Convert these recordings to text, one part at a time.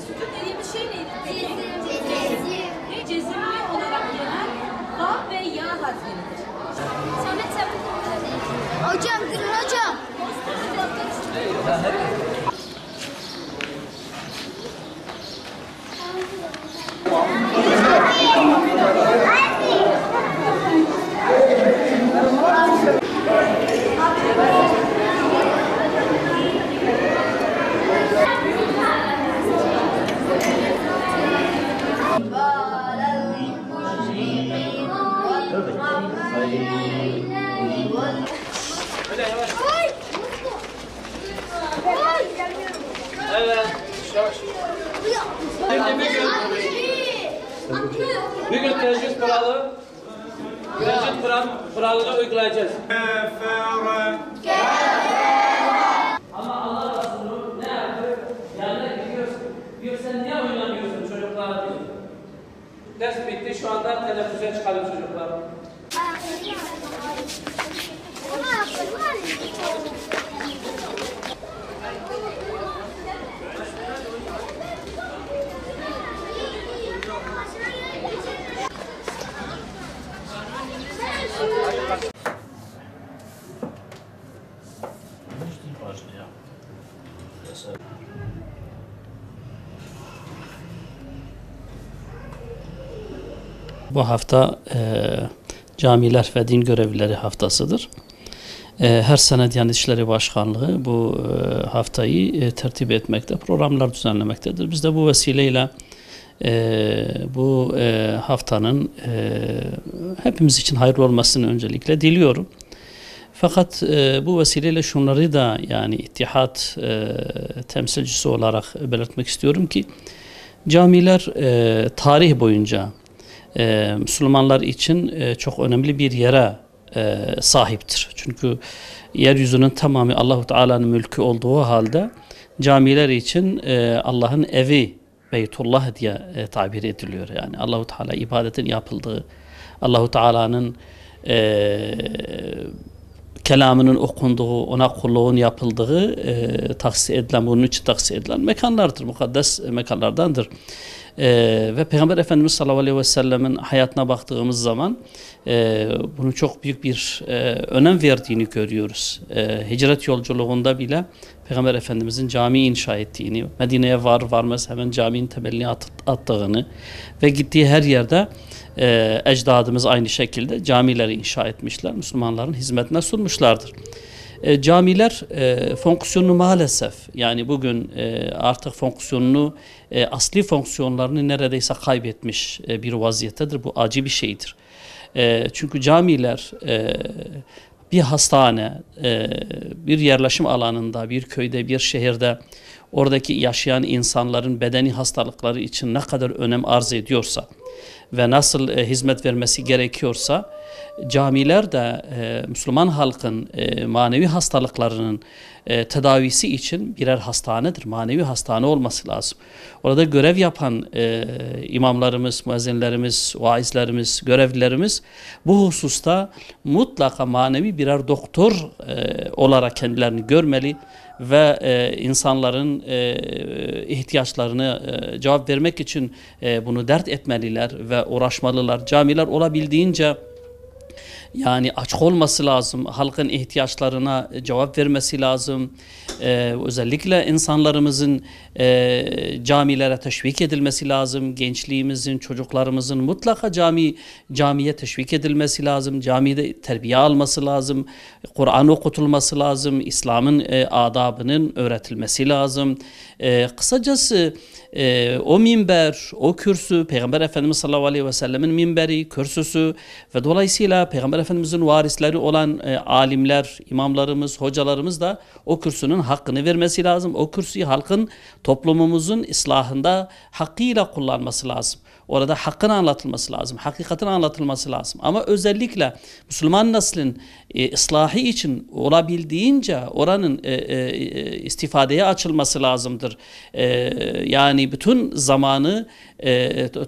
sükun dediğimiz şey neydi peki? Ve cezimli olarak gelen vav ve ya harfleridir. Hocam, gülün hocam. Evet. Bir gün tecrüt kuralını uygulayacağız. Ama Allah Resulü ne yapıyor? Yanına gidiyorsun. Diyor sen niye oynamıyorsun çocuklara diyor. Ders bitti şu anda teneffüse çıkalım çocuklar. Bu hafta camiler ve din görevlileri haftasıdır. Her sene Diyanet İşleri Başkanlığı bu haftayı tertip etmekte, programlar düzenlemektedir. Biz de bu vesileyle bu haftanın hepimiz için hayırlı olmasını öncelikle diliyorum. Fakat bu vesileyle şunları da yani İttihat temsilcisi olarak belirtmek istiyorum ki camiler tarih boyunca Müslümanlar için çok önemli bir yere sahiptir. Çünkü yeryüzünün tamamı Allahu Teala'nın mülkü olduğu halde camiler için Allah'ın evi, Beytullah diye tabir ediliyor. Yani Allahu Teala ibadetin yapıldığı, Allahu Teala'nın kelamının okunduğu, ona kulluğun yapıldığı tahsis edilen, bunun için tahsis edilen mekanlardır, mukaddes mekanlardandır. Ve Peygamber Efendimiz sallallahu aleyhi ve sellemin hayatına baktığımız zaman bunun çok büyük bir önem verdiğini görüyoruz. Hicret yolculuğunda bile Peygamber Efendimizin cami inşa ettiğini, Medine'ye varmaz hemen caminin temelini attığını ve gittiği her yerde ecdadımız aynı şekilde camileri inşa etmişler, Müslümanların hizmetine sunmuşlardır. Camiler fonksiyonunu maalesef yani bugün artık fonksiyonunu asli fonksiyonlarını neredeyse kaybetmiş bir vaziyettedir. Bu acı bir şeydir. Çünkü camiler bir hastane, bir yerleşim alanında, bir köyde, bir şehirde oradaki yaşayan insanların bedeni hastalıkları için ne kadar önem arz ediyorsa ve nasıl hizmet vermesi gerekiyorsa camiler de Müslüman halkın manevi hastalıklarının tedavisi için birer hastanedir. Manevi hastane olması lazım. Orada görev yapan imamlarımız, müezzinlerimiz, vaizlerimiz, görevlilerimiz bu hususta mutlaka manevi birer doktor olarak kendilerini görmeli ve insanların ihtiyaçlarını cevap vermek için bunu dert etmeliler ve uğraşmalılar. Camiler olabildiğince yani açık olması lazım, halkın ihtiyaçlarına cevap vermesi lazım. Özellikle insanlarımızın camilere teşvik edilmesi lazım. Gençliğimizin, çocuklarımızın mutlaka camiye teşvik edilmesi lazım. Camide terbiye alması lazım. Kur'an okutulması lazım. İslam'ın adabının öğretilmesi lazım. Kısacası o minber, o kürsü, Peygamber Efendimiz sallallahu aleyhi ve sellemin minberi, kürsüsü ve dolayısıyla Peygamber Efendimizin varisleri olan alimler, imamlarımız, hocalarımız da o kürsünün hakkını vermesi lazım. O kürsüyü halkın, toplumumuzun ıslahında hakkıyla kullanması lazım. Orada hakkın anlatılması lazım, hakikatin anlatılması lazım. Ama özellikle Müslüman neslin ıslahı için olabildiğince oranın istifadeye açılması lazımdır. Yani bütün zamanı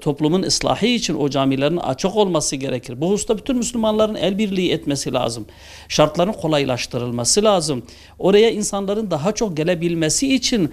toplumun ıslahı için o camilerin açık olması gerekir. Bu hususta bütün Müslümanların el birliği etmesi lazım. Şartların kolaylaştırılması lazım. Oraya insanların daha çok gelebilmesi için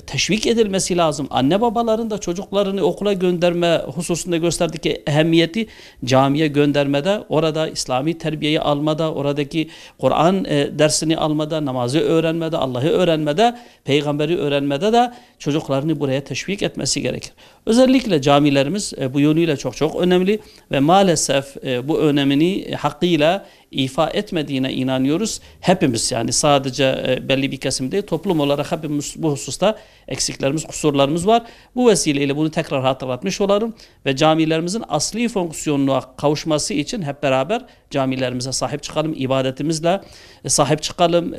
teşvik edilmesi lazım. Anne babaların da çocuklarını okula gönderme hususunda gösterdikleri ehemmiyeti camiye göndermede, orada İslami terbiyeyi almada, oradaki Kur'an dersini almada, namazı öğrenmede, Allah'ı öğrenmede, peygamberi öğrenmede de çocuklarını buraya teşvik etmesi gerekir. Özellikle camilerimiz bu yönüyle çok önemli ve maalesef bu önemini hakkıyla ifa etmediğine inanıyoruz. Hepimiz, yani sadece belli bir kesim değil, toplum olarak hepimiz bu hususta eksiklerimiz, kusurlarımız var. Bu vesileyle bunu tekrar hatırlatmış olalım ve camilerimizin asli fonksiyonuna kavuşması için hep beraber camilerimize sahip çıkalım, ibadetimizle sahip çıkalım,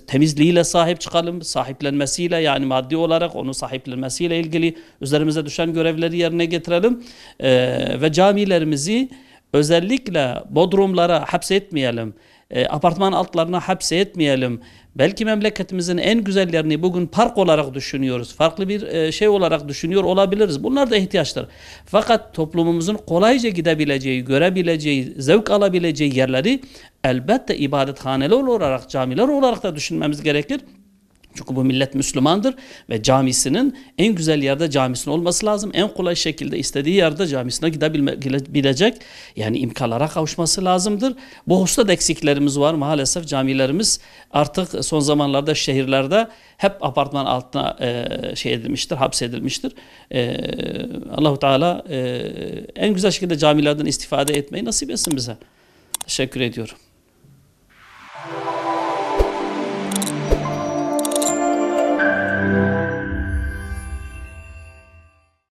temizliğiyle sahip çıkalım, sahiplenmesiyle, yani maddi olarak onun sahiplenmesiyle ilgili üzerimize düşen görevleri yerine getirelim ve camilerimizi özellikle bodrumlara hapsetmeyelim, apartman altlarına hapsetmeyelim. Belki memleketimizin en güzel yerini bugün park olarak düşünüyoruz. Farklı bir şey olarak düşünüyor olabiliriz. Bunlar da ihtiyaçlar. Fakat toplumumuzun kolayca gidebileceği, görebileceği, zevk alabileceği yerleri elbette ibadethaneler olarak, camiler olarak da düşünmemiz gerekir. Çünkü bu millet Müslümandır ve camisinin en güzel yerde camisinin olması lazım. En kolay şekilde istediği yerde camisine gidebilecek, yani imkanlara kavuşması lazımdır. Bu hususta da eksiklerimiz var. Maalesef camilerimiz artık son zamanlarda şehirlerde hep apartman altına edilmiştir, hapsedilmiştir. Allah-u Teala en güzel şekilde camilerden istifade etmeyi nasip etsin bize. Teşekkür ediyorum.